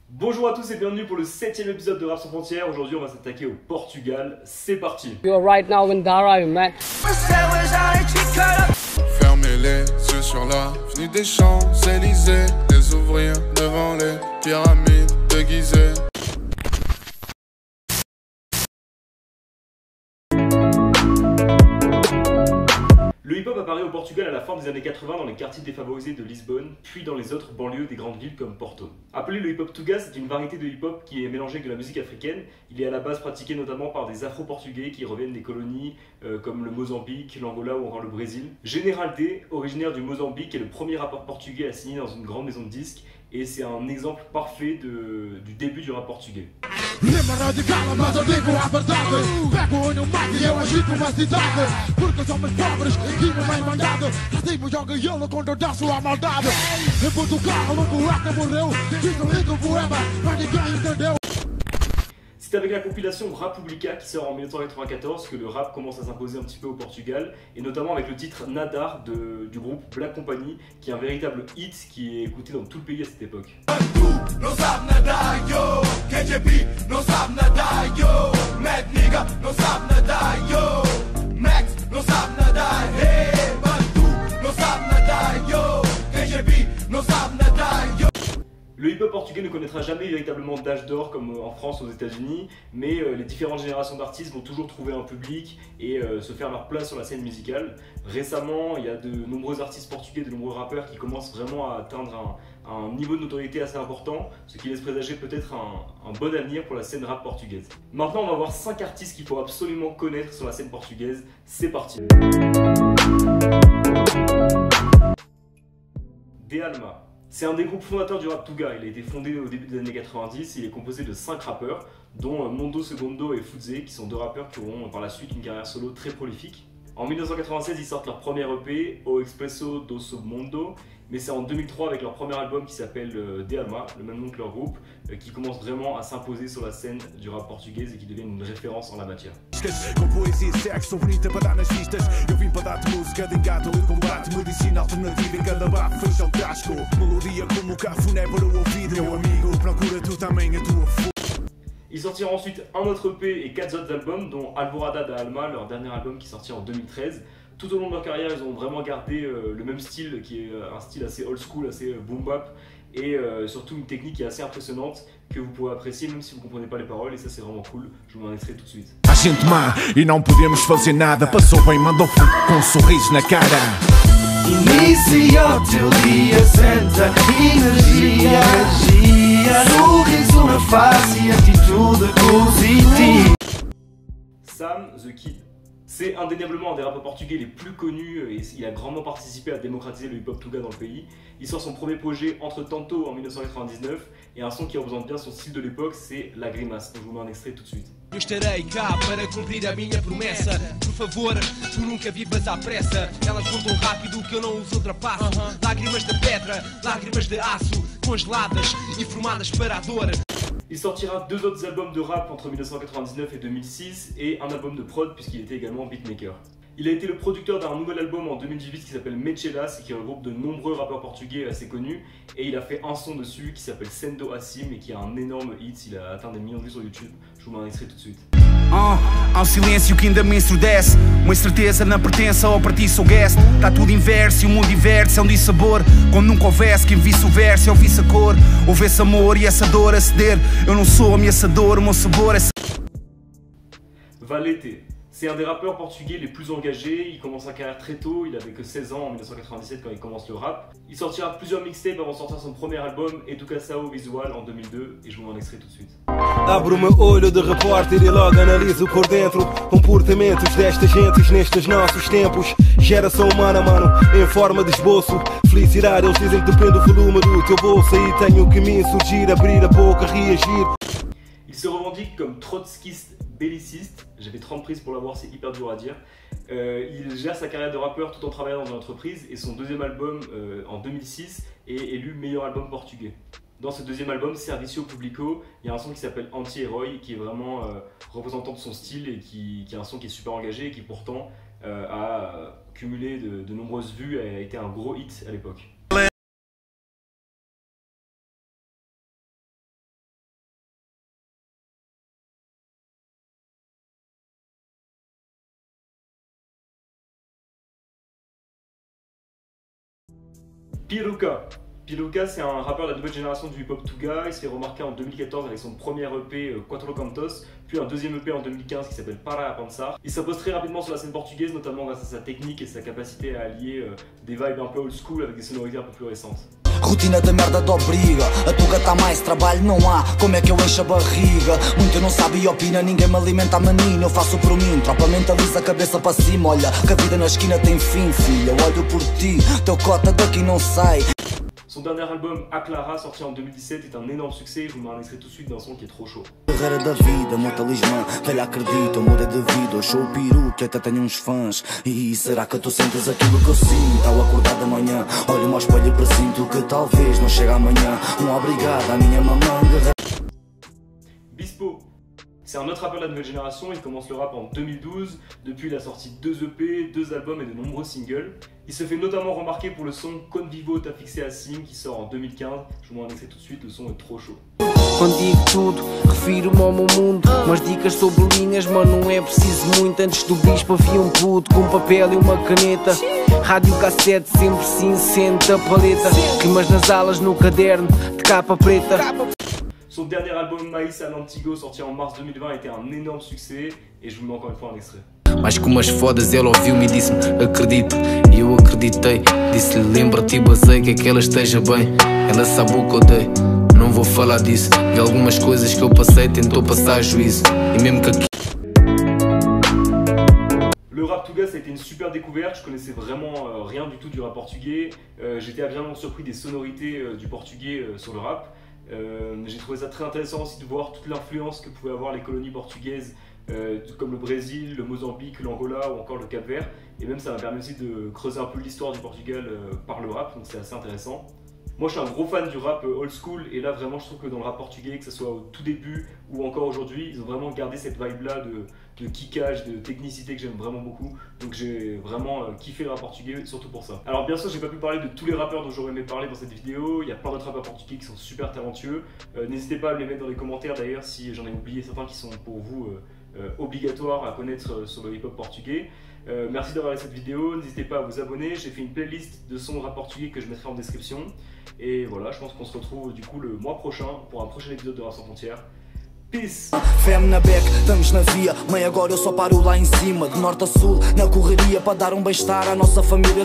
Bonjour à tous et bienvenue pour le 7ème épisode de Rap sans frontières. Aujourd'hui on va s'attaquer au Portugal, c'est parti. You're right now in Daro, man. Fermez les yeux sur l'avenue des Champs-Élysées. Les ouvriers devant les pyramides de Gizeh. Le hip-hop apparaît au Portugal à la fin des années 80 dans les quartiers défavorisés de Lisbonne, puis dans les autres banlieues des grandes villes comme Porto. Appelé le hip-hop Tuga, c'est une variété de hip-hop qui est mélangée avec de la musique africaine. Il est à la base pratiqué notamment par des Afro-Portugais qui reviennent des colonies comme le Mozambique, l'Angola ou encore le Brésil. Général D, originaire du Mozambique, est le premier rappeur portugais à signer dans une grande maison de disques et c'est un exemple parfait du début du rap portugais. Lima radical, mas eu digo a verdade. Pego no mic e eu agito uma cidade. Porque somos pobres, rimo bem mandado. Racimo joga gelo quando dá sua maldade. Em Portugal, um poeta morreu. Diz um lindo poema, mas ninguém entendeu. C'est avec la compilation Rappublica qui sort en 1994 que le rap commence à s'imposer un petit peu au Portugal, et notamment avec le titre Nadar du groupe Black Company, qui est un véritable hit qui est écouté dans tout le pays à cette époque. Le hip-hop portugais ne connaîtra jamais véritablement d'âge d'or comme en France ou aux États-Unis, mais les différentes générations d'artistes vont toujours trouver un public et se faire leur place sur la scène musicale. Récemment, il y a de nombreux artistes portugais, de nombreux rappeurs qui commencent vraiment à atteindre un niveau de notoriété assez important, ce qui laisse présager peut-être un bon avenir pour la scène rap portugaise. Maintenant, on va voir 5 artistes qu'il faut absolument connaître sur la scène portugaise. C'est parti. De Alma. C'est un des groupes fondateurs du rap Tuga. Il a été fondé au début des années 90. Il est composé de 5 rappeurs, dont Mondo Segundo et Fudze, qui sont 2 rappeurs qui auront par la suite une carrière solo très prolifique. En 1996, ils sortent leur premier EP, O Expresso do Submundo, mais c'est en 2003 avec leur premier album qui s'appelle De Alma, le même nom que leur groupe, qui commence vraiment à s'imposer sur la scène du rap portugaise et qui deviennent une référence en la matière. Com poesia e sexo, sou bonita para dar nas vistas. Eu vim para dar-te música de engate ou de combate. Medicina alternativa em cada bafo, fecha o tasco. Melodia como o cafuné para o ouvido. Meu amigo, procura tu também a tua foda. Ils sortiront ensuite un autre EP et 4 autres albums, dont Alvorada da Alma, leur dernier album qui sortit en 2013. Tout au long de leur carrière, ils ont vraiment gardé le même style, qui est un style assez old school, assez boom bap, et surtout une technique qui est assez impressionnante, que vous pouvez apprécier même si vous ne comprenez pas les paroles, et ça c'est vraiment cool. Je vous mets un extrait tout de suite. Há gente má e não podemos fazer nada. Passou bem, mandou fogo com um sorriso na cara. Inicia o teu dia, senta energia, sorriso na face e atitude positiva. Sam the Kid. C'est indéniablement un des rappeurs portugais les plus connus et il a grandement participé à démocratiser le hip-hop Tuga dans le pays. Il sort son premier projet Entre Tanto en 1999 et un son qui représente bien son style de l'époque, c'est La Grimace. Donc je vous mets un extrait tout de suite. Eu estarei cá para cumprir a minha promessa. Por favor, tu nunca vivas à pressa. Elas vão tão rápido que eu não os ultrapasso. Lágrimas de pedra, lágrimas de aço, congeladas e formadas para a dor. Il sortira 2 autres albums de rap entre 1999 et 2006 et un album de prod puisqu'il était également beatmaker. Il a été le producteur d'un nouvel album en 2018 qui s'appelle Mechelas et qui regroupe de nombreux rappeurs portugais assez connus, et il a fait un son dessus qui s'appelle Sendo Assim et qui a un énorme hit, il a atteint des millions de vues sur YouTube. Je vous mets un extrait tout de suite. Há silêncio que ainda me ensurdece. Uma incerteza na pertença ao partir sou guest. Tá tudo inverso e o mundo inverte. É um dissabor quando nunca houvesse quem visse o verso e ouvisse a cor. Houvesse amor e essa dor a ceder. Eu não sou ameaçador, o meu sabor é... Valete. C'est un des rappeurs portugais les plus engagés, il commence sa carrière très tôt, il avait que 16 ans en 1997 quand il commence le rap. Il sortira plusieurs mixtapes avant de sortir son premier album, Educação Visual, en 2002, et je vous mets un extrait tout de suite. Abro o meu olho de repórter e logo analiso por dentro comportamentos destas gentes nestes nossos tempos. Geração humana, mano, em forma de esboço. Felicidade, eles dizem que depende do volume do teu bolso. Aí tenho que me insurgir, abrir a boca, reagir. Il se revendique comme trotskiste belliciste, j'avais 30 prises pour l'avoir, c'est hyper dur à dire. Il gère sa carrière de rappeur tout en travaillant dans une entreprise et son deuxième album en 2006 est élu meilleur album portugais. Dans ce deuxième album, Servicio Publico, il y a un son qui s'appelle Anti-Héroï qui est vraiment représentant de son style et qui est un son qui est super engagé et qui pourtant a cumulé de nombreuses vues et a été un gros hit à l'époque. Piruka, c'est un rappeur de la nouvelle génération du hip-hop Tuga. Il se fait remarquer en 2014 avec son premier EP Quatro Cantos, puis un deuxième EP en 2015 qui s'appelle Para a Pensar. Il s'impose très rapidement sur la scène portugaise, notamment grâce à sa technique et sa capacité à allier des vibes un peu old school avec des sonorités un peu plus récentes. Rotina de merda te obriga. A Tuga tá mais, trabalho não há. Como é que eu encho a barriga? Muito não sabe e opina, ninguém me alimenta a menina. Eu faço por mim, tropa mentaliza a cabeça para cima. Olha, que a vida na esquina tem fim, filha. Eu olho por ti, teu cota daqui não sai. Son dernier album, Aclara, sorti en 2017, est un énorme succès. Je vous mets un extrait tout de suite d'un son qui est trop chaud. Guerreira da vida, meu talismã, velha acredita, muda de vida. Eu sou o peru que até tenho uns fãs. E será que tu sentes aquilo que eu sinto ao acordar da manhã? Olho-me ao espelho e presinto que talvez não chegue amanhã. Obrigado à minha mamã. Bispo. C'est un autre rappeur de la nouvelle génération, il commence le rap en 2012, depuis il a sorti 2 EP, 2 albums et de nombreux singles. Il se fait notamment remarquer pour le son Con Vivo Tá Fixé Assim qui sort en 2015, je vous mets un extrait tout de suite, le son est trop chaud. Quando digo tudo, refiro-me ao meu mundo. Umas dicas sobre linhas, mas não é preciso muito. Antes do bispo havia um puto com um papel e uma caneta. Rádio cassete, sempre cinzenta paleta. Rimas nas alas, no caderno, de capa preta. Son dernier album Maïs à l'Antigo, sorti en mars 2020, était un énorme succès et je vous mets encore une fois un extrait. Mais com umas fodas ela ouviu-me e disse-me acredita. E eu acreditei, disse-lhe lembra-te e basei que ela esteja bem. Ela sabe o que eu dei, não vou falar disso. De algumas coisas que eu passei tentou passar juízo. E mesmo que aqui... Le rap Tuga, ça a été une super découverte, je connaissais vraiment rien du tout du rap portugais. J'étais agréablement surpris des sonorités du portugais sur le rap. J'ai trouvé ça très intéressant aussi de voir toute l'influence que pouvaient avoir les colonies portugaises comme le Brésil, le Mozambique, l'Angola ou encore le Cap-Vert. Et même ça m'a permis aussi de creuser un peu l'histoire du Portugal par le rap, donc c'est assez intéressant. Moi je suis un gros fan du rap old school et là vraiment je trouve que dans le rap portugais, que ce soit au tout début ou encore aujourd'hui, ils ont vraiment gardé cette vibe là de kickage, de technicité que j'aime vraiment beaucoup. Donc j'ai vraiment kiffé le rap portugais, surtout pour ça. Alors bien sûr j'ai pas pu parler de tous les rappeurs dont j'aurais aimé parler dans cette vidéo, il y a plein d'autres rappeurs portugais qui sont super talentueux. N'hésitez pas à me les mettre dans les commentaires d'ailleurs si j'en ai oublié certains qui sont pour vous obligatoires à connaître sur le hip-hop portugais. Merci d'avoir regardé cette vidéo, n'hésitez pas à vous abonner, j'ai fait une playlist de sons de rap portugais que je mettrai en description. Et voilà, je pense qu'on se retrouve du coup le mois prochain pour un prochain épisode de Rap Sans Frontières. Peace! Fême na beca, estamos na via. Mãe, agora eu só paro lá em cima. De norte a sul, na correria, para dar bem-estar à nossa família.